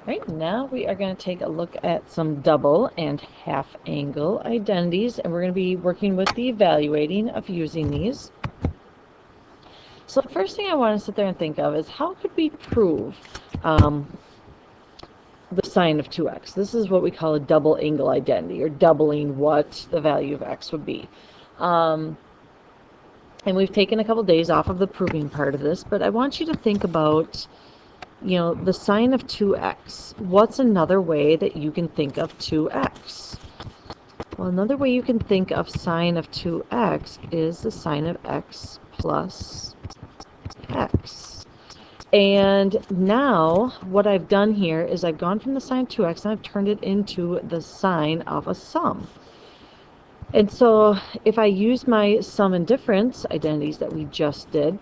Right, now we are going to take a look at some double and half angle identities, and we're going to be working with the evaluating of using these. So the first thing I want to sit there and think of is how could we prove the sine of 2x? This is what we call a double angle identity, or doubling what the value of x would be. And we've taken a couple days off of the proving part of this, but I want you to think about the sine of 2x. What's another way that you can think of 2x? Well, another way you can think of sine of 2x is the sine of x plus x. And now what I've done here is I've gone from the sine of 2x and I've turned it into the sine of a sum. And so if I use my sum and difference identities that we just did,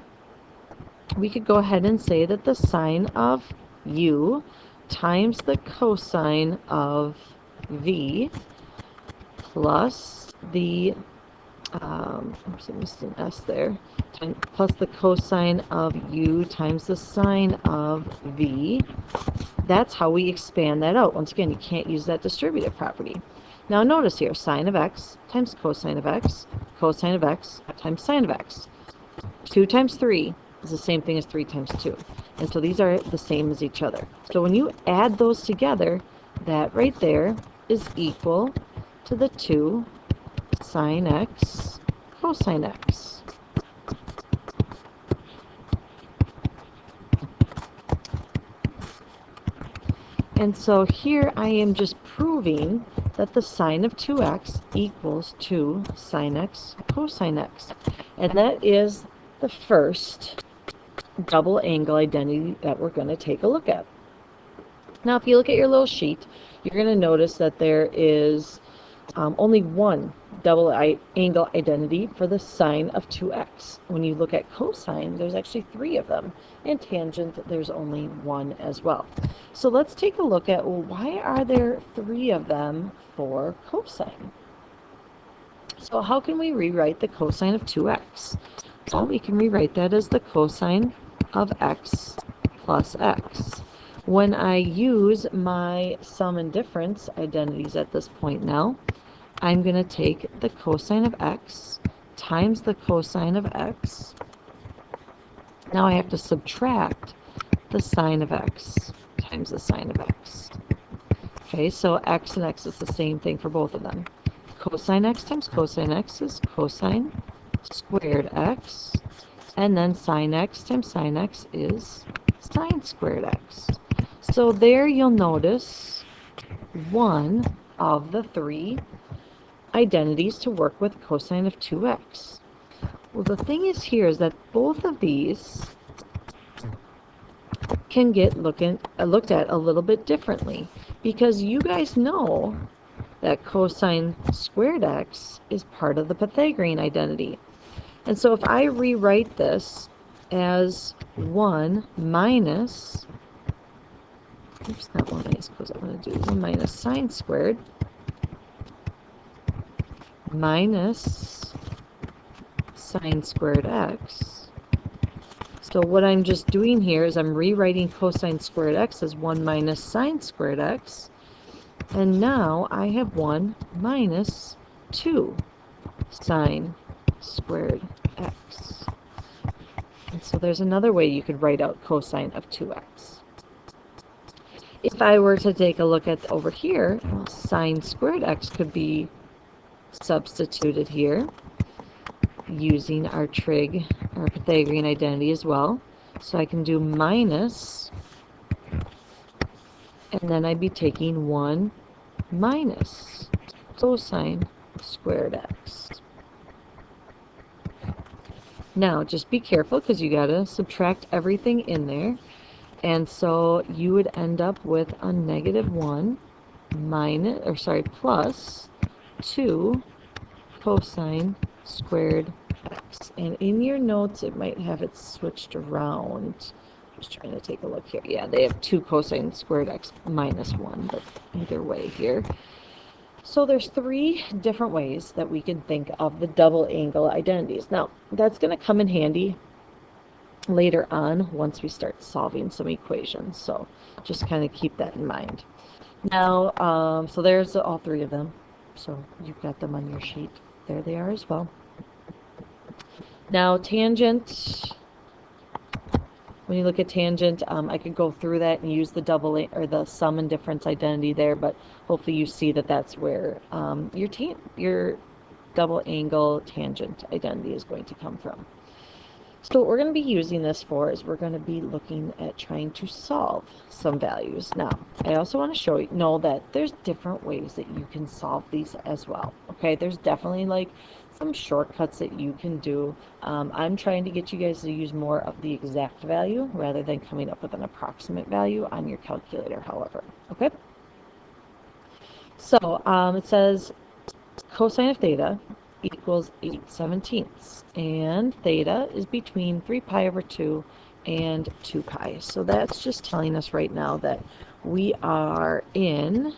we could go ahead and say that the sine of u times the cosine of v plus the I'm missed an s there, plus the cosine of u times the sine of v. That's how we expand that out. Once again, you can't use that distributive property. Now notice here, sine of x times cosine of x times sine of x. 2 times 3 is the same thing as 3 times 2. And so these are the same as each other. So when you add those together, that right there is equal to the 2 sine x cosine x. And so here I am just proving that the sine of 2x equals 2 sine x cosine x. And that is the first double angle identity that we're going to take a look at. Now, if you look at your little sheet, you're going to notice that there is only one double angle identity for the sine of 2x. When you look at cosine, there's actually 3 of them, and tangent, there's only 1 as well. So let's take a look at, well, why are there 3 of them for cosine? So how can we rewrite the cosine of 2x? Well, we can rewrite that as the cosine of x plus x. When I use my sum and difference identities at this point now, I'm going to take the cosine of x times the cosine of x. Now I have to subtract the sine of x times the sine of x. Okay, so x and x is the same thing for both of them. Cosine x times cosine x is cosine squared x, and then sine x times sine x is sine squared x. So there you'll notice one of the 3 identities to work with cosine of 2x. Well, the thing is here is that both of these can get looked at a little bit differently, because you guys know that cosine squared x is part of the Pythagorean identity. And so if I rewrite this as 1 minus, oops, not 1 minus, because I'm going to do 1 minus sine squared minus sine squared x. So what I'm just doing here is I'm rewriting cosine squared x as 1 minus sine squared x. And now I have 1 minus 2 sine squared x. And so there's another way you could write out cosine of 2x. If I were to take a look at over here, well, sine squared x could be substituted here using our trig, our Pythagorean identity as well. So I can do minus, and then I'd be taking 1 minus cosine squared x. Now just be careful, because you got to subtract everything in there, and so you would end up with a negative 1 plus 2 cosine squared x. And in your notes it might have it switched around. Just trying to take a look here. Yeah, they have 2 cosine squared x minus 1, but either way here. So there's 3 different ways that we can think of the double angle identities. Now, that's going to come in handy later on once we start solving some equations. So just kind of keep that in mind. Now, so there's all three of them. So you've got them on your sheet. There they are as well. Now, tangent. When you look at tangent, I could go through that and use the or the sum and difference identity there, but hopefully you see that that's where your double angle tangent identity is going to come from. So what we're going to be using this for is we're going to be looking at trying to solve some values. Now, I also want to know that there's different ways that you can solve these as well. Okay, there's definitely like some shortcuts that you can do. I'm trying to get you guys to use more of the exact value rather than coming up with an approximate value on your calculator, however. Okay, so it says cosine of theta equals 8/17, and theta is between 3 pi over 2 and 2 pi. So that's just telling us right now that we are in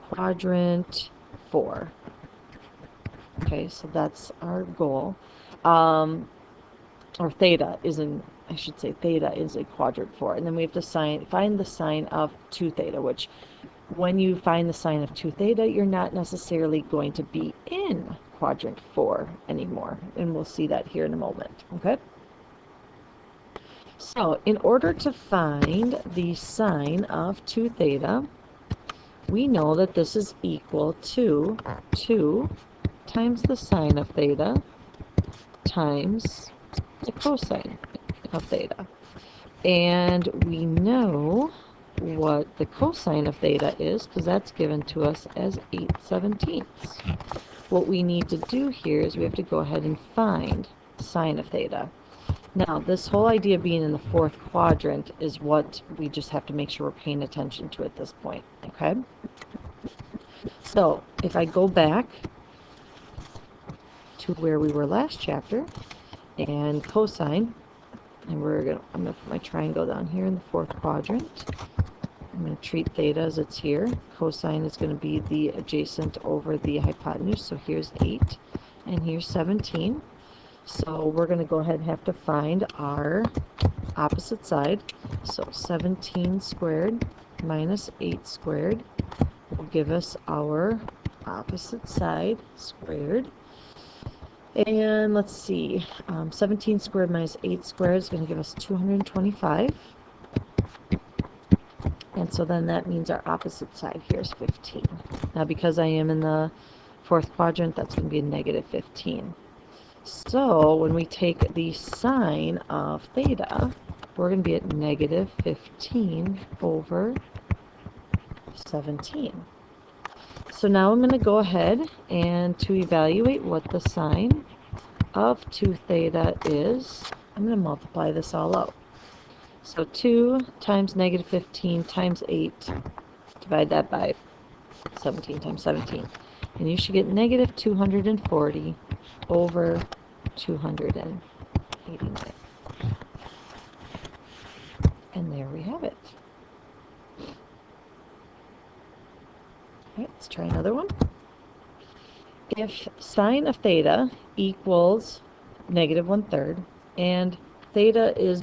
quadrant 4. Okay, so that's our goal. Or theta is in, I should say theta is a quadrant 4. And then we have to find the sine of 2 theta, which when you find the sine of 2 theta, you're not necessarily going to be in quadrant 4 anymore. And we'll see that here in a moment. Okay? So in order to find the sine of 2 theta, we know that this is equal to 2 times the sine of theta times the cosine of theta. And we know what the cosine of theta is because that's given to us as 8/17. What we need to do here is we have to go ahead and find sine of theta. Now, this whole idea of being in the 4th quadrant is what we just have to make sure we're paying attention to at this point, okay? So, if I go back to where we were last chapter, and cosine, and I'm going to put my triangle down here in the 4th quadrant. I'm going to treat theta as it's here. Cosine is going to be the adjacent over the hypotenuse, so here's 8, and here's 17. So we're going to go ahead and have to find our opposite side. So 17 squared minus 8 squared will give us our opposite side squared. And let's see, 17 squared minus 8 squared is going to give us 225. And so then that means our opposite side here is 15. Now because I am in the 4th quadrant, that's going to be a negative 15. So when we take the sine of theta, we're going to be at negative 15 over 17. So now I'm going to go ahead and to evaluate what the sine of 2 theta is, I'm going to multiply this all out. So 2 times negative 15 times 8, divide that by 17 times 17. And you should get negative 240 over 289. And there we have it. All right, let's try another one. If sine of theta equals negative 1/3, and theta is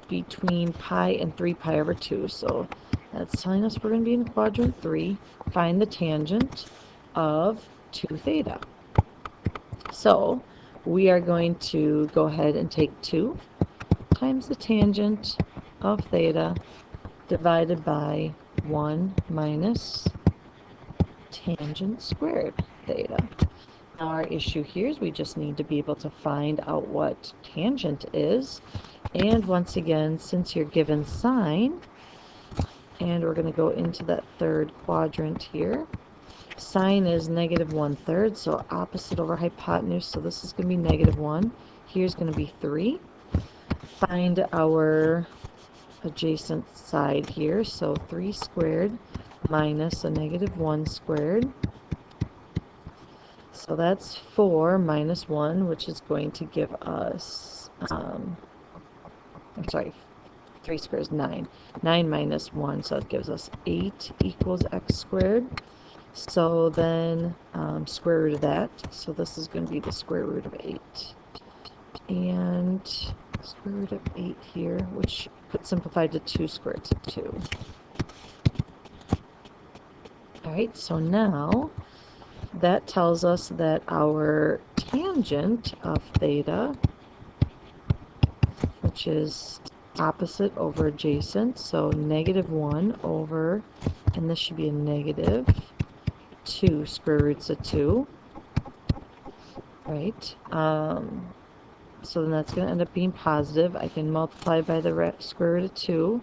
between pi and 3 pi over 2, so that's telling us we're going to be in quadrant 3, find the tangent of 2 theta. So we are going to go ahead and take 2 times the tangent of theta divided by 1 minus tangent squared theta. Now our issue here is we just need to be able to find out what tangent is. And once again, since you're given sine, and we're going to go into that 3rd quadrant here, sine is negative 1/3, so opposite over hypotenuse, so this is going to be negative 1. Here's going to be 3. Find our adjacent side here, so 3 squared minus a negative 1 squared. So that's 4 minus 1, which is going to give us, I'm sorry, 3 squared is 9. 9 minus 1, so it gives us 8 equals x squared. So then square root of that, so this is going to be the square root of 8. and square root of 8 here, which could simplify to 2 square root of 2. Alright, so now that tells us that our tangent of theta, which is opposite over adjacent, so negative 1 over, and this should be a negative 2 square roots of 2, right? So then that's going to end up being positive. I can multiply by the square root of 2,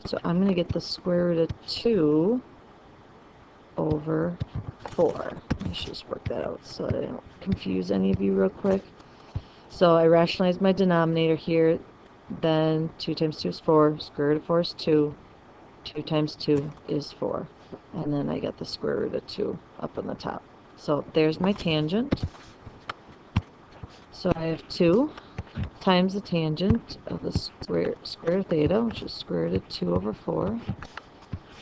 so I'm going to get the square root of 2 over 4. I should just work that out so that I don't confuse any of you real quick. So I rationalize my denominator here, then 2 times 2 is 4, square root of 4 is 2, 2 times 2 is 4, and then I get the square root of 2 up on the top. So there's my tangent. So I have 2 times the tangent of the square root of theta, which is square root of 2 over 4,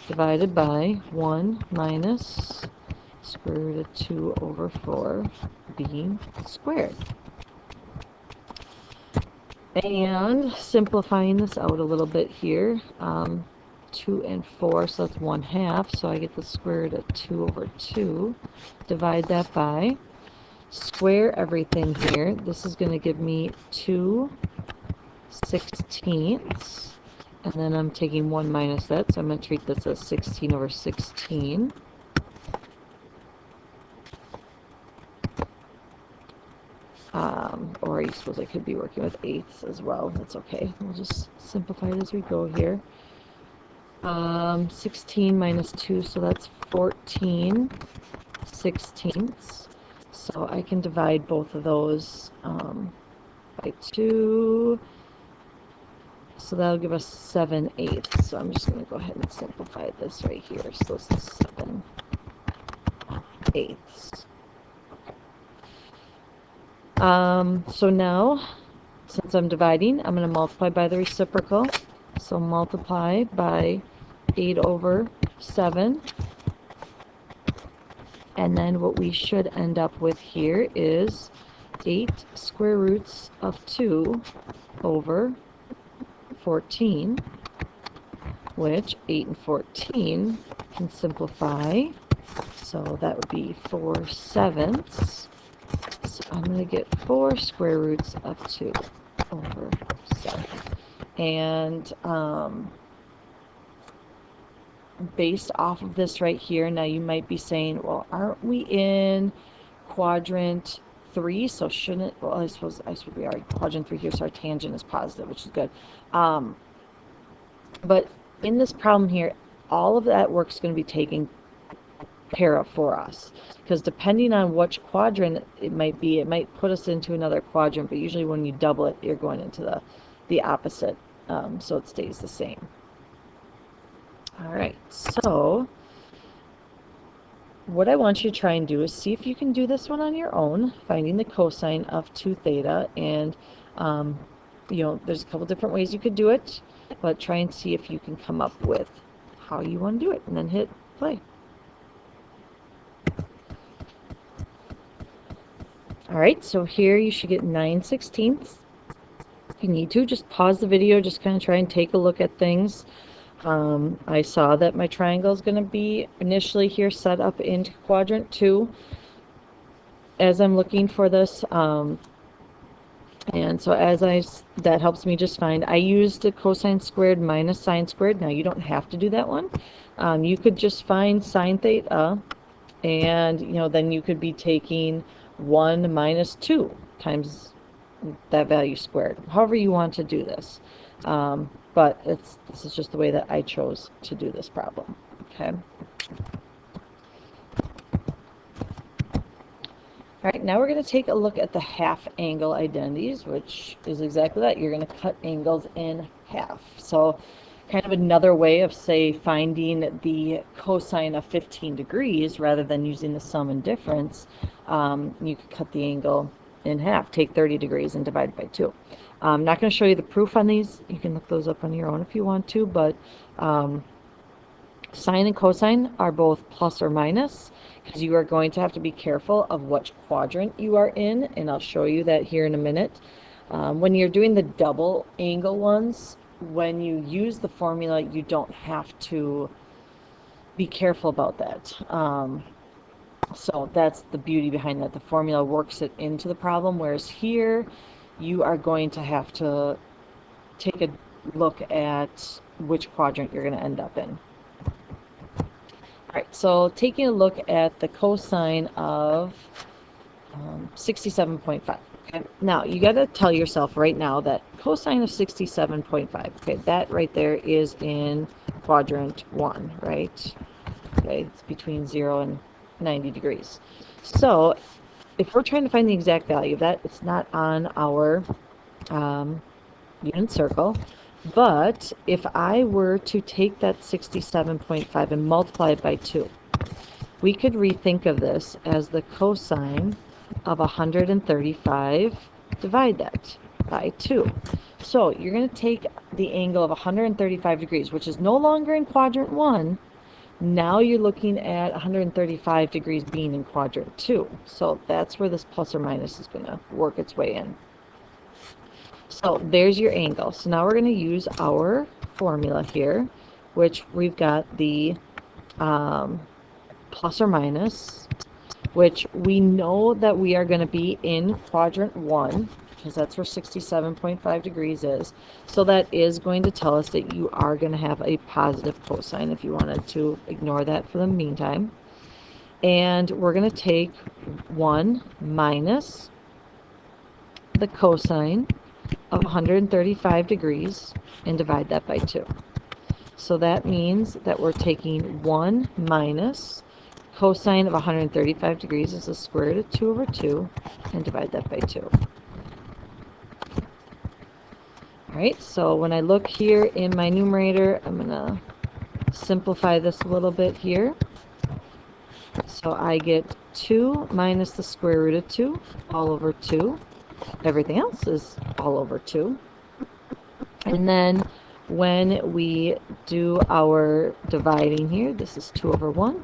divided by 1 minus square root of 2 over 4 being squared. And simplifying this out a little bit here, 2 and 4, so that's 1/2, so I get the square root of 2 over 2. Divide that by, square everything here. This is going to give me 2/16, and then I'm taking 1 minus that, so I'm going to treat this as 16 over 16. Or I suppose I could be working with eighths as well. That's okay. We'll just simplify it as we go here. 16 minus 2, so that's 14/16. So I can divide both of those by 2. So that'll give us 7/8. So I'm just going to go ahead and simplify this right here. So this is 7/8. So now, since I'm dividing, I'm going to multiply by the reciprocal. So multiply by 8 over 7. And then what we should end up with here is 8 square roots of 2 over 14, which 8 and 14 can simplify. So that would be 4/7. So I'm going to get 4 square roots of 2 over 7. And based off of this right here, now you might be saying, well, aren't we in quadrant 3? So shouldn't, well, I suppose we are in quadrant 3 here, so our tangent is positive, which is good. But in this problem here, all of that work's going to be taken care of for us, because depending on which quadrant it might be, it might put us into another quadrant, but usually when you double it, you're going into the opposite, so it stays the same. All right, so what I want you to try and do is see if you can do this one on your own, finding the cosine of 2 theta, and you know, there's a couple different ways you could do it, but try and see if you can come up with how you want to do it, and then hit play. Alright, so here you should get 9/16. If you need to, just pause the video, just kind of try and take a look at things. I saw that my triangle is going to be initially here set up into quadrant 2 as I'm looking for this. And so that helps me just find, I used a cosine squared minus sine squared. Now you don't have to do that one. You could just find sine theta, and you know, then you could be taking 1 minus 2 times that value squared, however you want to do this. But this is just the way that I chose to do this problem. Okay. All right, now we're going to take a look at the half angle identities, which is exactly that. You're going to cut angles in half. So kind of another way of, say, finding the cosine of 15 degrees rather than using the sum and difference. You could cut the angle in half, take 30 degrees and divide by 2. I'm not going to show you the proof on these. You can look those up on your own if you want to, but sine and cosine are both plus or minus, because you are going to have to be careful of which quadrant you are in, and I'll show you that here in a minute. When you're doing the double angle ones, when you use the formula, you don't have to be careful about that. So that's the beauty behind that. The formula works it into the problem, whereas here you are going to have to take a look at which quadrant you're going to end up in. All right, so taking a look at the cosine of 67.5. Okay, now you got to tell yourself right now that cosine of 67.5, okay, that right there is in quadrant 1, right? Okay, it's between 0 and 90 degrees. So if we're trying to find the exact value of that, it's not on our unit circle. But if I were to take that 67.5 and multiply it by 2, we could rethink of this as the cosine of 135, divide that by 2. So you're going to take the angle of 135 degrees, which is no longer in quadrant 1. Now you're looking at 135 degrees being in quadrant 2. So that's where this plus or minus is going to work its way in. So there's your angle. So now we're going to use our formula here, which we've got the plus or minus, which we know that we are going to be in quadrant 1, because that's where 67.5 degrees is. So that is going to tell us that you are going to have a positive cosine if you wanted to ignore that for the meantime. And we're going to take 1 minus the cosine of 135 degrees and divide that by 2. So that means that we're taking 1 minus cosine of 135 degrees is the square root of 2 over 2 and divide that by 2. Alright, so when I look here in my numerator, I'm going to simplify this a little bit here. So I get 2 minus the square root of 2 all over 2. Everything else is all over 2. And then when we do our dividing here, this is 2 over 1.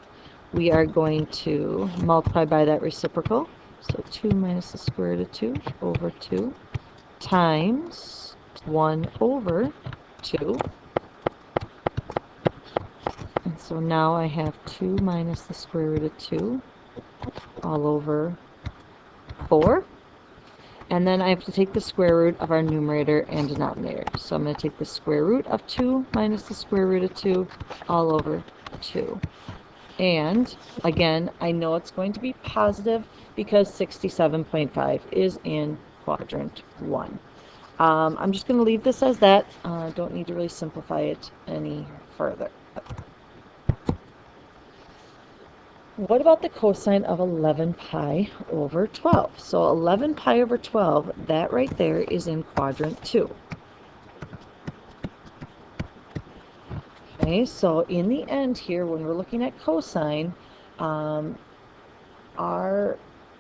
We are going to multiply by that reciprocal. So 2 minus the square root of 2 over 2 times 1 over 2. And so now I have 2 minus the square root of 2 all over 4. And then I have to take the square root of our numerator and denominator. So I'm going to take the square root of 2 minus the square root of 2 all over 2. And again, I know it's going to be positive because 67.5 is in quadrant 1. I'm just going to leave this as that. Don't need to really simplify it any further. What about the cosine of 11 pi over 12? So 11 pi over 12, that right there is in quadrant 2. Okay, so in the end here, when we're looking at cosine, let's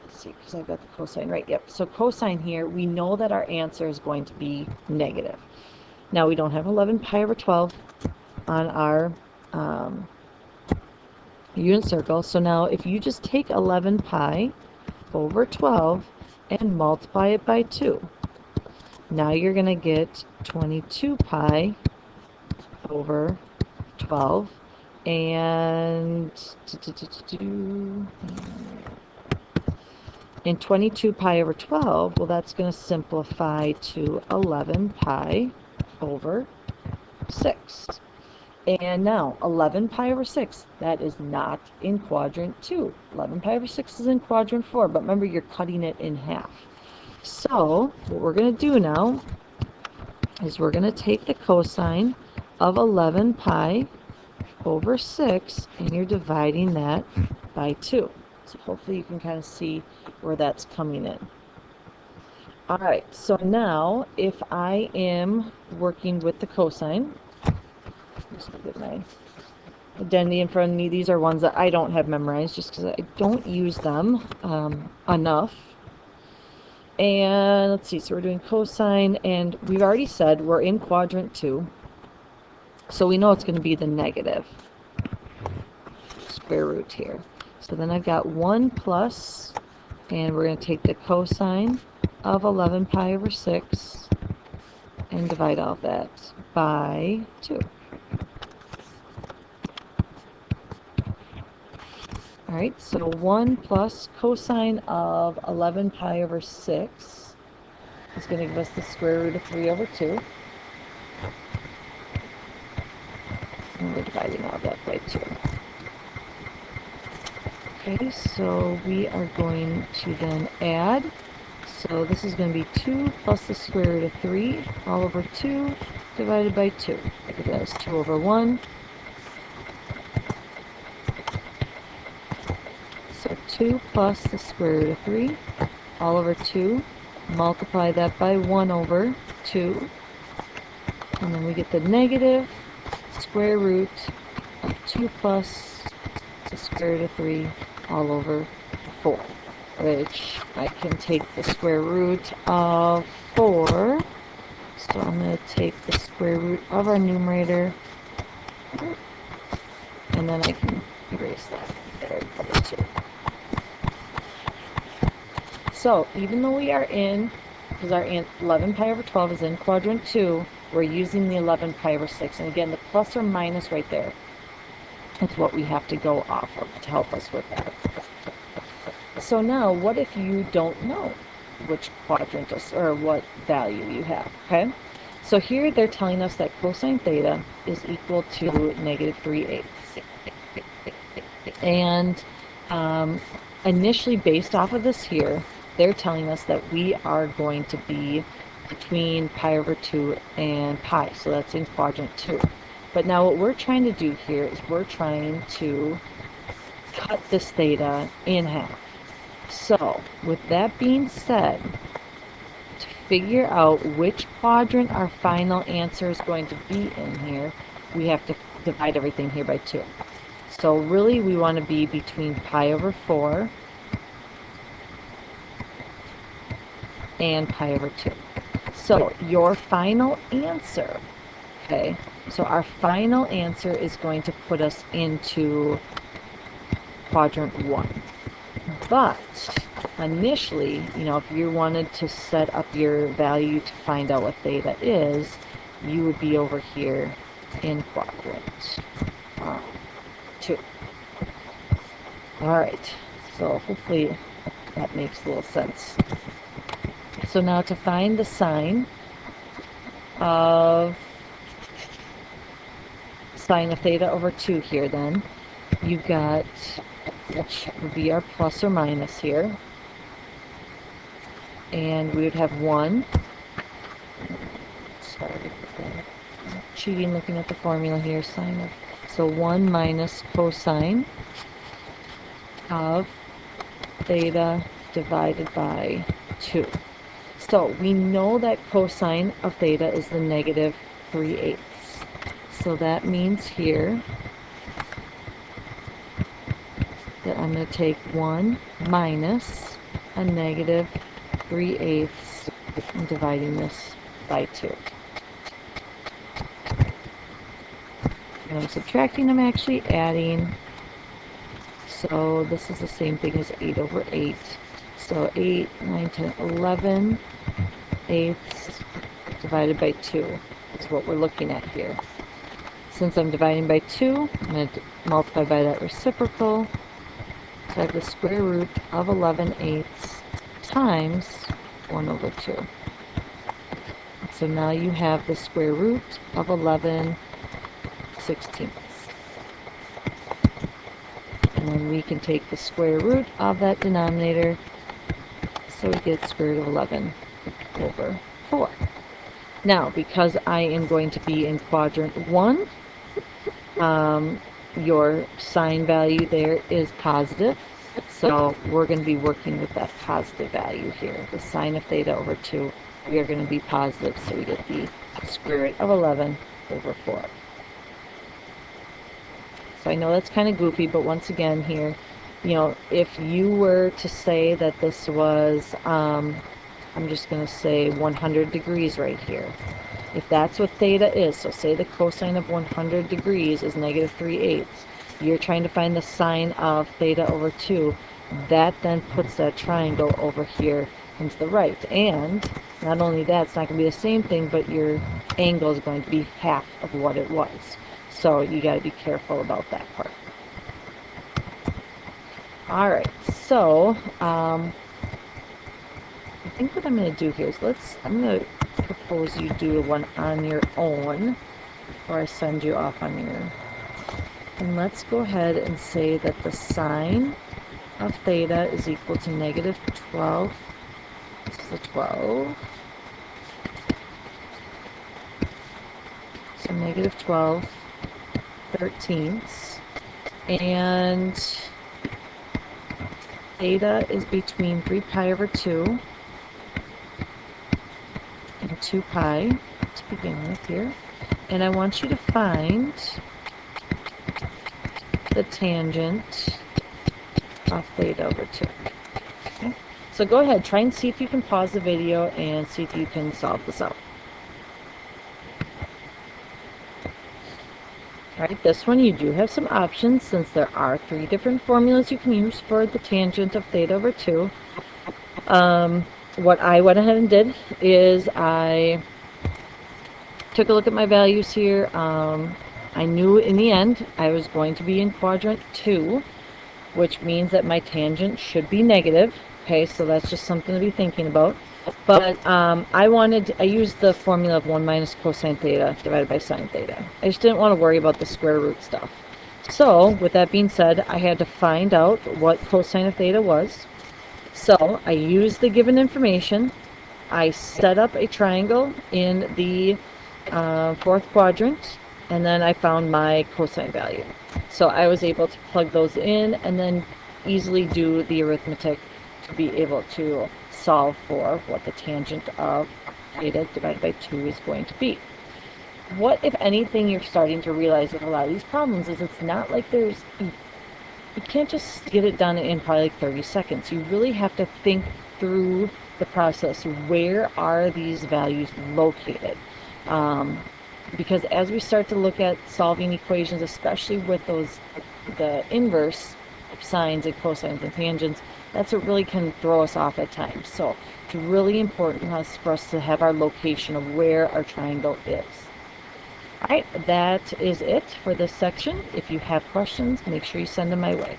see, because I've got the cosine right, yep. So cosine here, we know that our answer is going to be negative. Now we don't have 11 pi over 12 on our unit circle. So now if you just take 11 pi over 12 and multiply it by 2, now you're going to get 22 pi over 12, and in 22 pi over 12, well, that's going to simplify to 11 pi over 6. And now 11 pi over 6, that is not in quadrant 2. 11 pi over 6 is in quadrant 4, but remember, you're cutting it in half. So what we're going to do now is we're going to take the cosine of 11 pi over 6, and you're dividing that by 2. So hopefully you can kind of see where that's coming in. Alright, so now if I am working with the cosine, just get my identity in front of me. These are ones that I don't have memorized just because I don't use them enough. And let's see, so we're doing cosine, and we've already said we're in quadrant 2. So we know it's going to be the negative square root here. So then I've got 1 plus, and we're going to take the cosine of 11 pi over 6 and divide all of that by 2. Alright, so 1 plus cosine of 11 pi over 6 is going to give us the square root of 3 over 2. And we're dividing all that by 2. Okay, so we are going to then add. So this is going to be 2 plus the square root of 3 all over 2 divided by 2. Look at that, it's 2 over 1. So 2 plus the square root of 3 all over 2. Multiply that by 1 over 2. And then we get the negative square root of 2 plus the square root of 3 all over 4. Which I can take the square root of 4. So I'm going to take the square root of our numerator. And then I can erase that. There, 2. So even though we are in, because our 11 pi over 12 is in quadrant 2, we're using the 11 pi over 6. And again, the plus or minus right there is what we have to go off of to help us with that. So now, what if you don't know which quadrant or what value you have, okay? So here they're telling us that cosine theta is equal to negative 3/8. And initially, based off of this here, they're telling us that we are going to be between pi over 2 and pi. So that's in quadrant 2. But now what we're trying to do here is we're trying to cut this theta in half. So with that being said, to figure out which quadrant our final answer is going to be in here, we have to divide everything here by 2. So really we want to be between pi over 4 and pi over 2. So your final answer, okay, so our final answer is going to put us into quadrant 1. But initially, you know, if you wanted to set up your value to find out what theta is, you would be over here in quadrant 2. Alright, so hopefully that makes a little sense. So now to find the sine of theta over 2 here then, you've got, which would be our plus or minus here, and we would have 1. Sorry, I'm cheating looking at the formula here. Sine of, so 1 minus cosine of theta divided by 2. So we know that cosine of theta is the negative 3/8. So that means here that I'm going to take 1 minus a negative 3/8 and dividing this by 2. When I'm subtracting, I'm actually adding. So this is the same thing as 8 over 8. So 8, 9, 10, 11 eighths divided by 2 is what we're looking at here. Since I'm dividing by 2, I'm going to multiply by that reciprocal. So I have the square root of 11 eighths times 1 over 2. So now you have the square root of 11 sixteenths. And then we can take the square root of that denominator, so we get square root of 11 over 4. Now, because I am going to be in quadrant 1, your sine value there is positive, so we're going to be working with that positive value here. The sine of theta over 2, we are going to be positive, so we get the square root of 11 over 4. So I know that's kind of goofy, but once again here, you know, if you were to say that this was, I'm just going to say 100 degrees right here. If that's what theta is, so say the cosine of 100 degrees is negative 3/8, you're trying to find the sine of theta over 2, that then puts that triangle over here and to the right. And not only that, it's not going to be the same thing, but your angle is going to be half of what it was. So you got to be careful about that part. All right, so I think what I'm going to do here is I'm going to propose you do one on your own before I send you off on your. And let's go ahead and say that the sine of theta is equal to negative 12. This is a 12. So negative 12 thirteenths. And theta is between 3 pi over 2 and 2 pi to begin with here. And I want you to find the tangent of theta over 2. Okay? So go ahead, try and see if you can pause the video and see if you can solve this out. Alright, this one you do have some options since there are 3 different formulas you can use for the tangent of theta over 2. What I went ahead and did is I took a look at my values here. I knew in the end I was going to be in quadrant 2, which means that my tangent should be negative. Okay, so that's just something to be thinking about. But I used the formula of 1 minus cosine theta divided by sine theta. I just didn't want to worry about the square root stuff. So, with that being said, I had to find out what cosine of theta was. So, I used the given information. I set up a triangle in the 4th quadrant, and then I found my cosine value. So, I was able to plug those in and then easily do the arithmetic to be able to solve for what the tangent of theta divided by 2 is going to be. What, if anything, you're starting to realize with a lot of these problems is it's not like you can't just get it done in probably like 30 seconds. You really have to think through the process. Where are these values located? Because as we start to look at solving equations, especially with the inverse sines and cosines and tangents, that's what really can throw us off at times. So it's really important for us to have our location of where our triangle is. Alright, that is it for this section. If you have questions, make sure you send them my way.